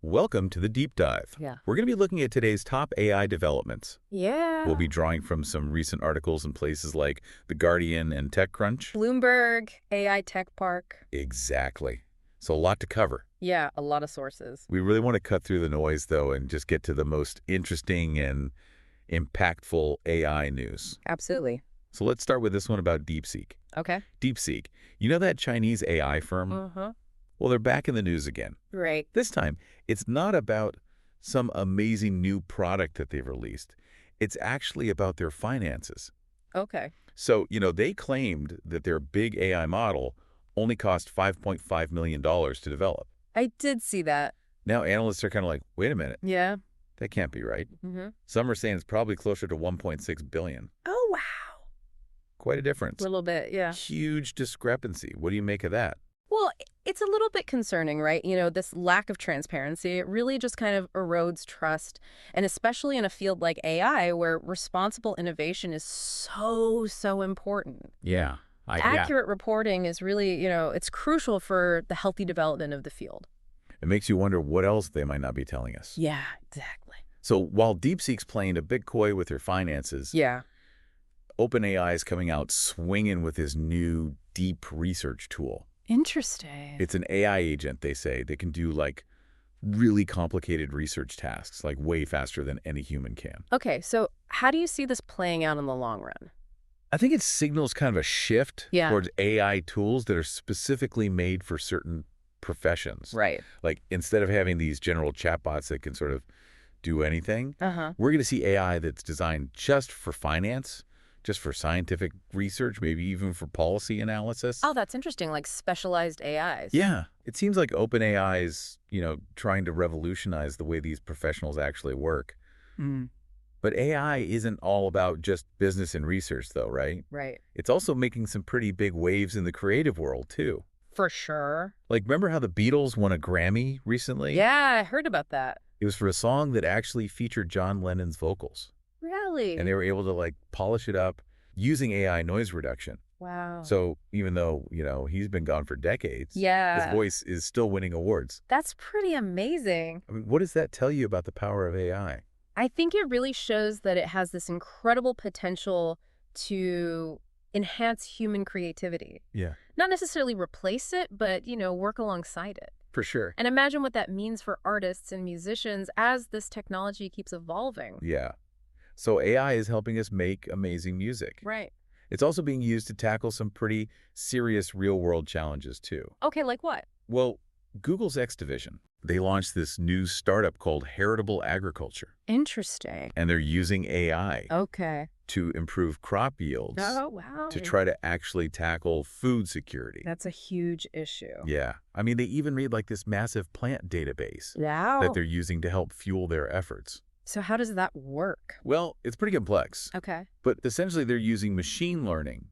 Welcome to the Deep Dive. Yeah. We're going to be looking at today's top AI developments. Yeah. We'll be drawing from some recent articles in places like The Guardian and TechCrunch. Bloomberg, AI Tech Park. Exactly. So a lot to cover. Yeah, a lot of sources. We really want to cut through the noise, though, and just get to the most interesting and impactful AI news. Absolutely. So let's start with this one about DeepSeek. Okay. DeepSeek. You know that Chinese AI firm? Uh-huh. Well, they're back in the news again. Right. This time, it's not about some amazing new product that they've released. It's actually about their finances. Okay. So, they claimed that their big AI model only cost $5.5 million to develop. I did see that. Now, analysts are kind of like, wait a minute, Yeah. that can't be right. Mm-hmm. Some are saying it's probably closer to $1.6 billion. Oh, wow. Quite a difference. A little bit, yeah. Huge discrepancy. What do you make of that? Well, it's a little bit concerning, right? This lack of transparency, it really just kind of erodes trust. And especially in a field like AI, where responsible innovation is so important. Yeah. Accurate reporting is really, it's crucial for the healthy development of the field. It makes you wonder what else they might not be telling us. Yeah, exactly. So while DeepSeek's playing a big coy with their finances, Yeah. OpenAI is coming out swinging with this new deep research tool. Interesting. It's an AI agent, they say, that can do really complicated research tasks, way faster than any human can. Okay, so how do you see this playing out in the long run? I think it signals kind of a shift towards AI tools that are specifically made for certain professions. Right. Instead of having these general chatbots that can sort of do anything, we're going to see AI that's designed just for finance, just for scientific research, maybe even for policy analysis. Oh, that's interesting, like specialized AIs. Yeah. It seems like OpenAI is, trying to revolutionize the way these professionals actually work. Mm. But AI isn't all about just business and research, though, right? Right. It's also making some pretty big waves in the creative world, too. For sure. Remember how the Beatles won a Grammy recently? Yeah, I heard about that. It was for a song that actually featured John Lennon's vocals. Really? And they were able to, polish it up using AI noise reduction. Wow. So even though, he's been gone for decades, his voice is still winning awards. That's pretty amazing. I mean, what does that tell you about the power of AI? I think it really shows that it has this incredible potential to enhance human creativity. Yeah. Not necessarily replace it, but, work alongside it. For sure. And imagine what that means for artists and musicians as this technology keeps evolving. Yeah. So AI is helping us make amazing music. Right. It's also being used to tackle some pretty serious real-world challenges, too. Okay, like what? Well, Google's X Division, they launched this new startup called Heritable Agriculture. Interesting. And they're using AI to improve crop yields. Oh, wow. To try to actually tackle food security. That's a huge issue. Yeah. I mean, they even made this massive plant database Wow. that they're using to help fuel their efforts. So how does that work? Well, it's pretty complex. Okay. But essentially, they're using machine learning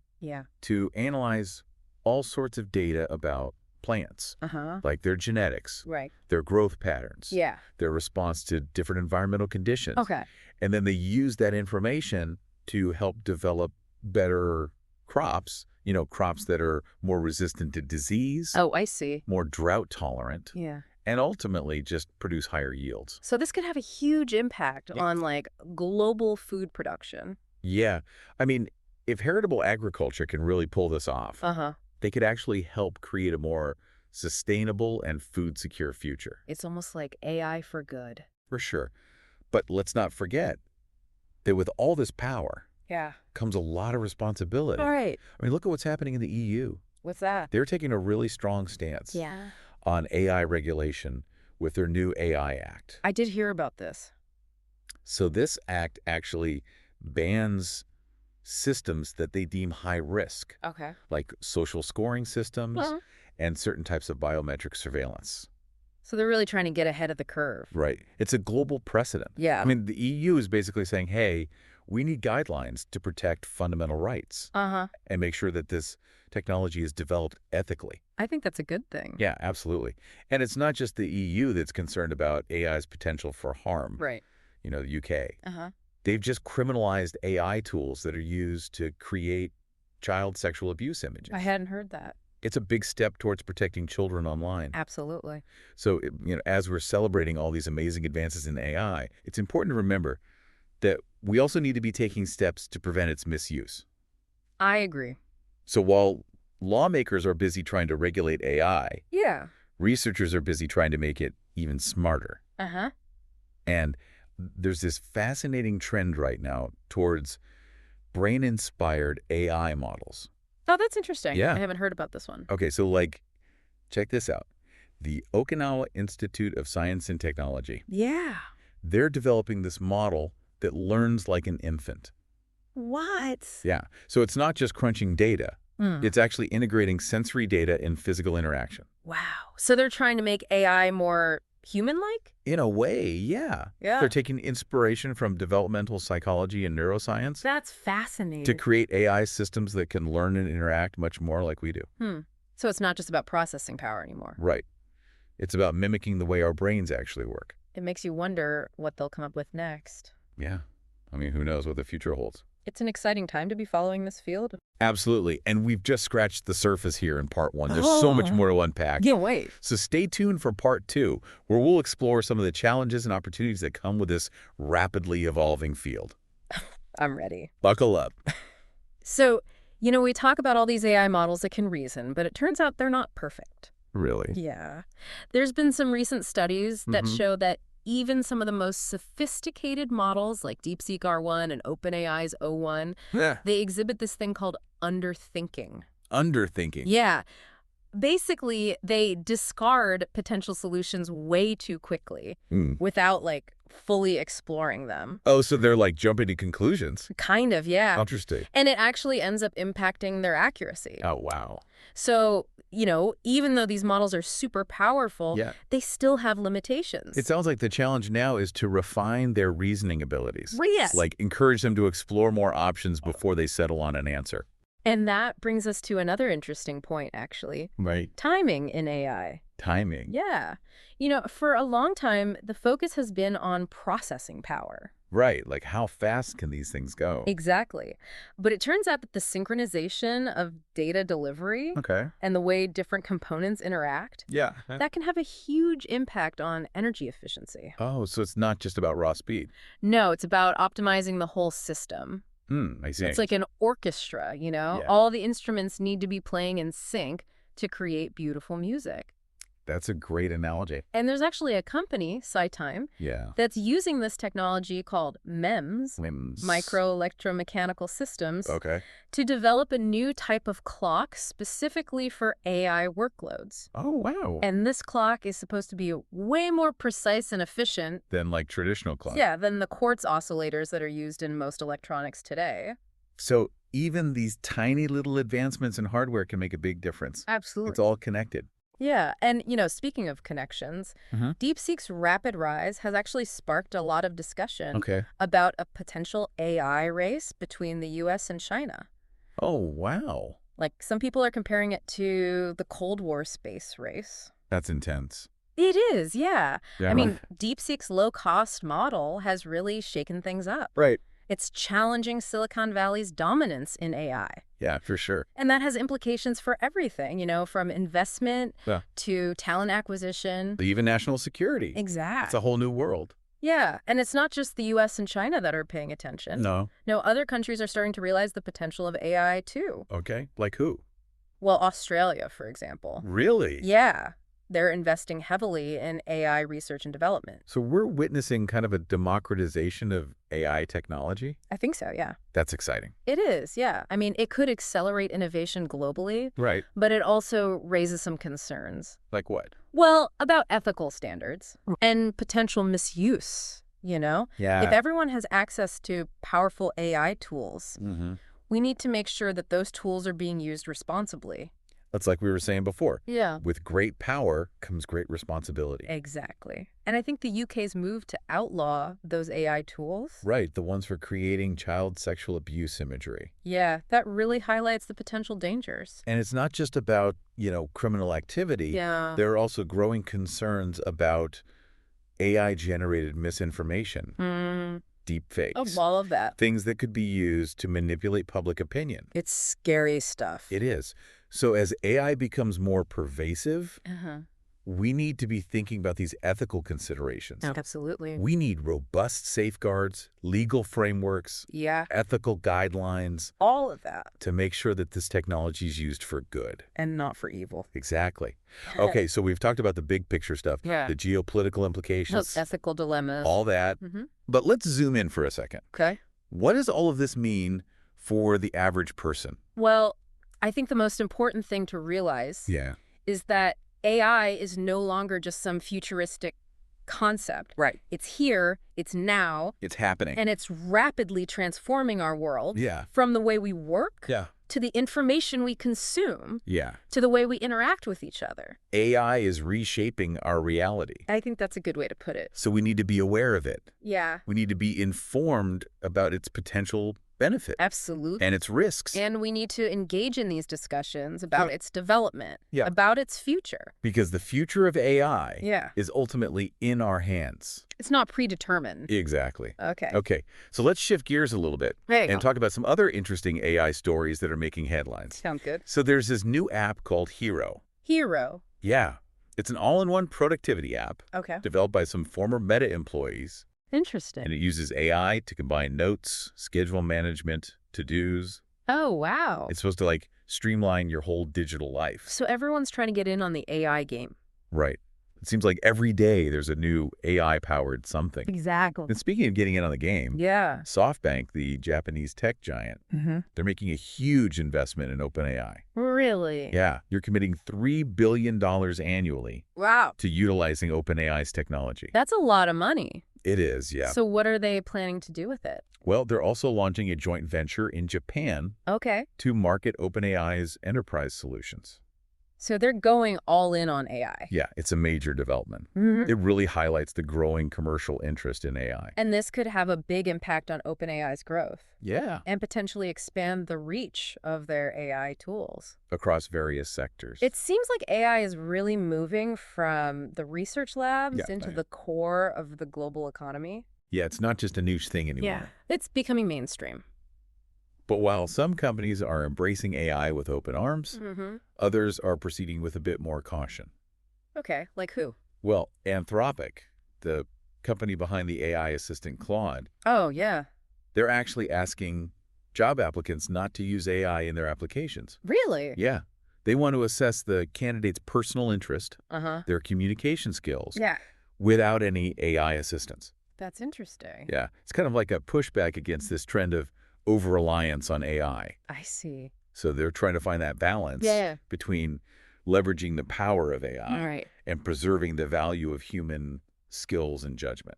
to analyze all sorts of data about plants, like their genetics, Right. their growth patterns, Yeah. their response to different environmental conditions. Okay. And then they use that information to help develop better crops, crops that are more resistant to disease, Oh, I see. more drought tolerant, Yeah. and ultimately just produce higher yields. So this could have a huge impact on global food production. Yeah. I mean, if heritable agriculture can really pull this off, they could actually help create a more sustainable and food-secure future. It's almost like AI for good. For sure. But let's not forget that with all this power comes a lot of responsibility. All right. I mean, look at what's happening in the EU. What's that? They're taking a really strong stance on AI regulation with their new AI Act. I did hear about this. So this act actually bans systems that they deem high risk, like social scoring systems and certain types of biometric surveillance. So they're really trying to get ahead of the curve. Right. It's a global precedent. Yeah. I mean, the EU is basically saying, hey, we need guidelines to protect fundamental rights and make sure that this technology is developed ethically. I think that's a good thing. Yeah, absolutely. And it's not just the EU that's concerned about AI's potential for harm. Right. You know, the UK. They've just criminalized AI tools that are used to create child sexual abuse images. I hadn't heard that. It's a big step towards protecting children online. Absolutely. So, as we're celebrating all these amazing advances in AI, it's important to remember that we also need to be taking steps to prevent its misuse. I agree. So while lawmakers are busy trying to regulate AI, researchers are busy trying to make it even smarter. And there's this fascinating trend right now towards brain-inspired AI models. Oh, that's interesting. Yeah. I haven't heard about this one. Okay, so check this out. The Okinawa Institute of Science and Technology. Yeah. They're developing this model that learns like an infant. What? Yeah. So it's not just crunching data. It's actually integrating sensory data in physical interaction. Wow. So they're trying to make AI more human-like? In a way, yeah. They're taking inspiration from developmental psychology and neuroscience. That's fascinating. To create AI systems that can learn and interact much more like we do. So it's not just about processing power anymore. Right. It's about mimicking the way our brains actually work. It makes you wonder what they'll come up with next. Yeah. I mean, who knows what the future holds. It's an exciting time to be following this field. Absolutely. And we've just scratched the surface here in part 1. There's so much more to unpack. Can't wait. So stay tuned for part 2, where we'll explore some of the challenges and opportunities that come with this rapidly evolving field. I'm ready. Buckle up. So, we talk about all these AI models that can reason, but it turns out they're not perfect. Really? Yeah. There's been some recent studies that show that even some of the most sophisticated models like DeepSeek R1 and OpenAI's O1, they exhibit this thing called underthinking. Underthinking? Yeah. Basically, they discard potential solutions way too quickly without, fully exploring them. Oh, so they're, jumping to conclusions? Kind of, yeah. Interesting. And it actually ends up impacting their accuracy. Oh, wow. So, even though these models are super powerful, they still have limitations. It sounds like the challenge now is to refine their reasoning abilities. Well, yes. Encourage them to explore more options before they settle on an answer. And that brings us to another interesting point, actually. Right. Timing in AI. Timing? Yeah. For a long time, the focus has been on processing power. Right. How fast can these things go? Exactly. But it turns out that the synchronization of data delivery and the way different components interact, that can have a huge impact on energy efficiency. Oh, so it's not just about raw speed. No, it's about optimizing the whole system. I see. It's like an orchestra, All the instruments need to be playing in sync to create beautiful music. That's a great analogy. And there's actually a company, SciTime, that's using this technology called MEMS, micro-electromechanical systems, to develop a new type of clock specifically for AI workloads. Oh, wow. And this clock is supposed to be way more precise and efficient than traditional clocks. Yeah, than the quartz oscillators that are used in most electronics today. So even these tiny little advancements in hardware can make a big difference. Absolutely. It's all connected. Yeah, and, speaking of connections, DeepSeek's rapid rise has actually sparked a lot of discussion about a potential AI race between the U.S. and China. Oh, wow. Some people are comparing it to the Cold War space race. That's intense. It is, yeah. I mean, DeepSeek's low-cost model has really shaken things up. Right. It's challenging Silicon Valley's dominance in AI. Yeah, for sure. And that has implications for everything, from investment to talent acquisition. Even national security. Exactly. It's a whole new world. Yeah, and it's not just the U.S. and China that are paying attention. No, other countries are starting to realize the potential of AI, too. Okay, like who? Well, Australia, for example. Really? Yeah. They're investing heavily in AI research and development. So we're witnessing kind of a democratization of AI technology? I think so, yeah. That's exciting. It is, yeah. I mean, it could accelerate innovation globally. Right. But it also raises some concerns. Like what? Well, about ethical standards and potential misuse, Yeah. If everyone has access to powerful AI tools, we need to make sure that those tools are being used responsibly. That's like we were saying before. Yeah. With great power comes great responsibility. Exactly. And I think the UK's move to outlaw those AI tools. Right, the ones for creating child sexual abuse imagery. Yeah, that really highlights the potential dangers. And it's not just about, criminal activity. Yeah. There are also growing concerns about AI-generated misinformation, deep fakes. Oh, all of that. Things that could be used to manipulate public opinion. It's scary stuff. It is. So as AI becomes more pervasive, we need to be thinking about these ethical considerations. Oh, absolutely. We need robust safeguards, legal frameworks, Yeah. ethical guidelines. All of that. To make sure that this technology is used for good. And not for evil. Exactly. Okay, so we've talked about the big picture stuff, Yeah. the geopolitical implications, Those ethical dilemmas. all that. But let's zoom in for a second. Okay. What does all of this mean for the average person? Well, I think the most important thing to realize is that AI is no longer just some futuristic concept. Right. It's here, it's now. It's happening. And it's rapidly transforming our world. Yeah. From the way we work Yeah. to the information we consume. Yeah. To the way we interact with each other. AI is reshaping our reality. I think that's a good way to put it. So we need to be aware of it. Yeah. We need to be informed about its potential benefit. Absolutely. And its risks. And we need to engage in these discussions about its development, Yeah. about its future. Because the future of AI Yeah. is ultimately in our hands. It's not predetermined. Exactly. Okay. Okay, so let's shift gears a little bit and talk about some other interesting AI stories that are making headlines. Sounds good. So there's this new app called Hero. Hero. Yeah, it's an all-in-one productivity app Okay. developed by some former Meta employees. Interesting. And it uses AI to combine notes, schedule management, to-dos. Oh, wow. It's supposed to, streamline your whole digital life. So everyone's trying to get in on the AI game. Right. It seems like every day there's a new AI-powered something. Exactly. And speaking of getting in on the game, Yeah. SoftBank, the Japanese tech giant, they're making a huge investment in OpenAI. Really? Yeah, you're committing $3 billion annually Wow. to utilizing OpenAI's technology. That's a lot of money. It is, yeah. So what are they planning to do with it? Well, they're also launching a joint venture in Japan Okay. to market OpenAI's enterprise solutions. So they're going all in on AI. Yeah, it's a major development. Mm-hmm. It really highlights the growing commercial interest in AI. And this could have a big impact on OpenAI's growth. Yeah. And potentially expand the reach of their AI tools. Across various sectors. It seems like AI is really moving from the research labs into Yeah. the core of the global economy. Yeah, it's not just a niche thing anymore. It's becoming mainstream. But while some companies are embracing AI with open arms, others are proceeding with a bit more caution. Okay, like who? Well, Anthropic, the company behind the AI assistant Claude, Oh, yeah. they're actually asking job applicants not to use AI in their applications. Really? Yeah. They want to assess the candidate's personal interest, Uh-huh. their communication skills, Yeah. without any AI assistance. That's interesting. Yeah. It's kind of like a pushback against this trend of over-reliance on AI. I see. So they're trying to find that balance between leveraging the power of AI All right. and preserving the value of human skills and judgment.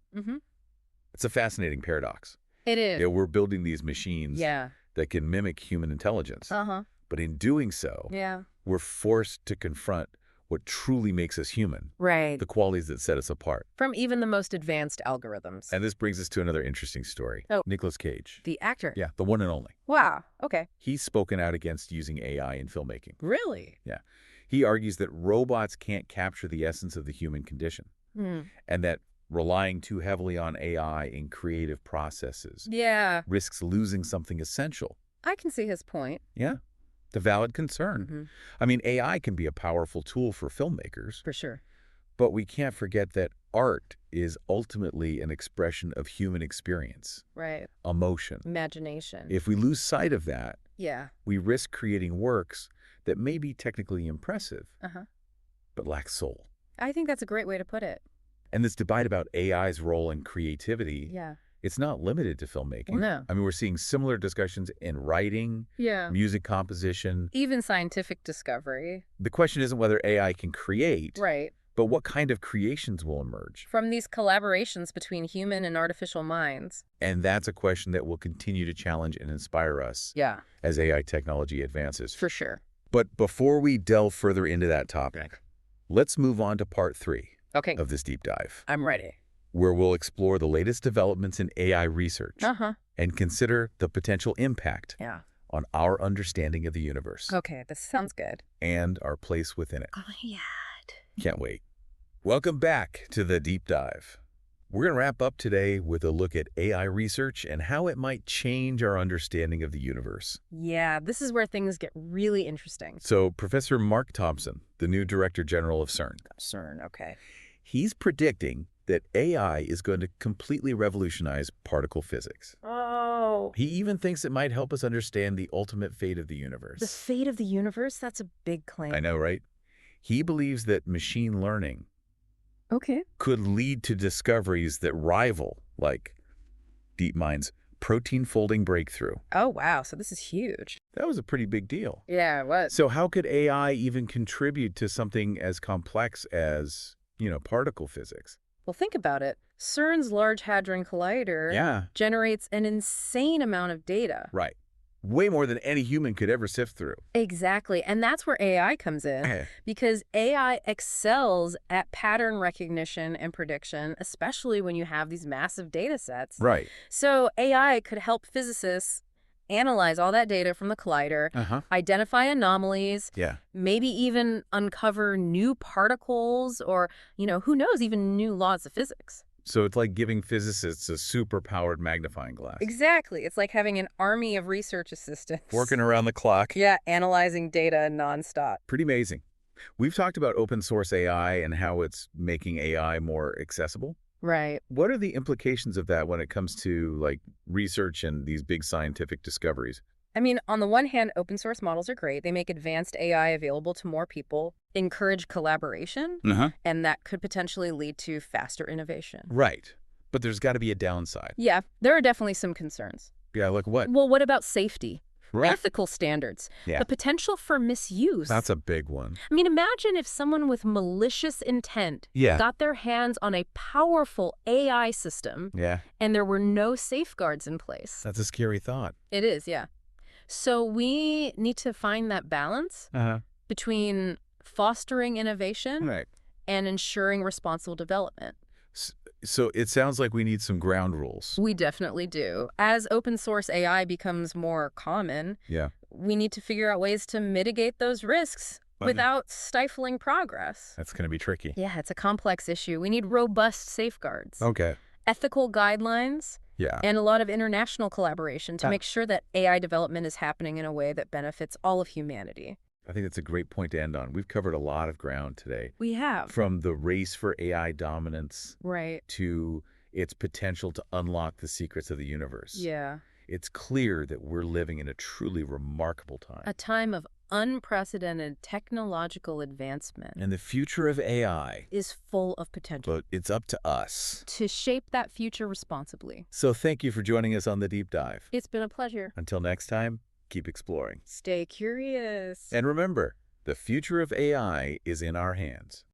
It's a fascinating paradox. It is. Yeah, we're building these machines that can mimic human intelligence. Uh-huh. But in doing so, Yeah. we're forced to confront what truly makes us human, Right. the qualities that set us apart. From even the most advanced algorithms. And this brings us to another interesting story. Oh. Nicolas Cage. The actor. Yeah, the one and only. Wow. Okay. He's spoken out against using AI in filmmaking. Really? Yeah. He argues that robots can't capture the essence of the human condition, and that relying too heavily on AI in creative processes Yeah. risks losing something essential. I can see his point. Yeah, the valid concern. I mean, AI can be a powerful tool for filmmakers, For sure. but we can't forget that art is ultimately an expression of human experience, Right. emotion. Imagination. If we lose sight of that, Yeah. we risk creating works that may be technically impressive, but lack soul. I think that's a great way to put it. And this debate about AI's role in creativity, Yeah. it's not limited to filmmaking. No. I mean, we're seeing similar discussions in writing, Yeah. music composition. Even scientific discovery. The question isn't whether AI can create, Right. but what kind of creations will emerge. From these collaborations between human and artificial minds. And that's a question that will continue to challenge and inspire us Yeah. as AI technology advances. For sure. But before we delve further into that topic, let's move on to part 3 of this deep dive, I'm ready. where we'll explore the latest developments in AI research and consider the potential impact on our understanding of the universe. Okay, this sounds good. And our place within it. Oh, yeah. Can't wait. Welcome back to the deep dive. We're going to wrap up today with a look at AI research and how it might change our understanding of the universe. Yeah, this is where things get really interesting. So Professor Mark Thompson, the new Director General of CERN. CERN, okay. He's predicting that AI is going to completely revolutionize particle physics. Oh. He even thinks it might help us understand the ultimate fate of the universe. The fate of the universe? That's a big claim. I know, right? He believes that machine learning could lead to discoveries that rival, like DeepMind's protein folding breakthrough. Oh, wow. So this is huge. That was a pretty big deal. Yeah, it was. So how could AI even contribute to something as complex as, particle physics? Well, think about it. CERN's Large Hadron Collider generates an insane amount of data. Right. Way more than any human could ever sift through. Exactly. And that's where AI comes in, because AI excels at pattern recognition and prediction, especially when you have these massive data sets. Right. So AI could help physicists analyze all that data from the collider, identify anomalies, maybe even uncover new particles or, who knows, even new laws of physics. So it's like giving physicists a super-powered magnifying glass. Exactly. It's like having an army of research assistants. Working around the clock. Yeah, analyzing data nonstop. Pretty amazing. We've talked about open source AI and how it's making AI more accessible. Right. What are the implications of that when it comes to, research and these big scientific discoveries? I mean, on the one hand, open source models are great. They make advanced AI available to more people, encourage collaboration, and that could potentially lead to faster innovation. Right. But there's got to be a downside. Yeah, there are definitely some concerns. Yeah, like what? Well, what about safety? Right. Ethical standards, the potential for misuse. That's a big one. I mean, imagine if someone with malicious intent got their hands on a powerful AI system and there were no safeguards in place. That's a scary thought. It is, yeah. So we need to find that balance between fostering innovation and ensuring responsible development. So it sounds like we need some ground rules. We definitely do. As open source AI becomes more common, we need to figure out ways to mitigate those risks without stifling progress. That's going to be tricky. Yeah, it's a complex issue. We need robust safeguards. Okay. Ethical guidelines. And a lot of international collaboration to make sure that AI development is happening in a way that benefits all of humanity. I think that's a great point to end on. We've covered a lot of ground today. We have. From the race for AI dominance to its potential to unlock the secrets of the universe. Yeah. It's clear that we're living in a truly remarkable time. A time of unprecedented technological advancement. And the future of AI is full of potential. But it's up to us to shape that future responsibly. So thank you for joining us on the Deep Dive. It's been a pleasure. Until next time, keep exploring. Stay curious. And remember, the future of AI is in our hands.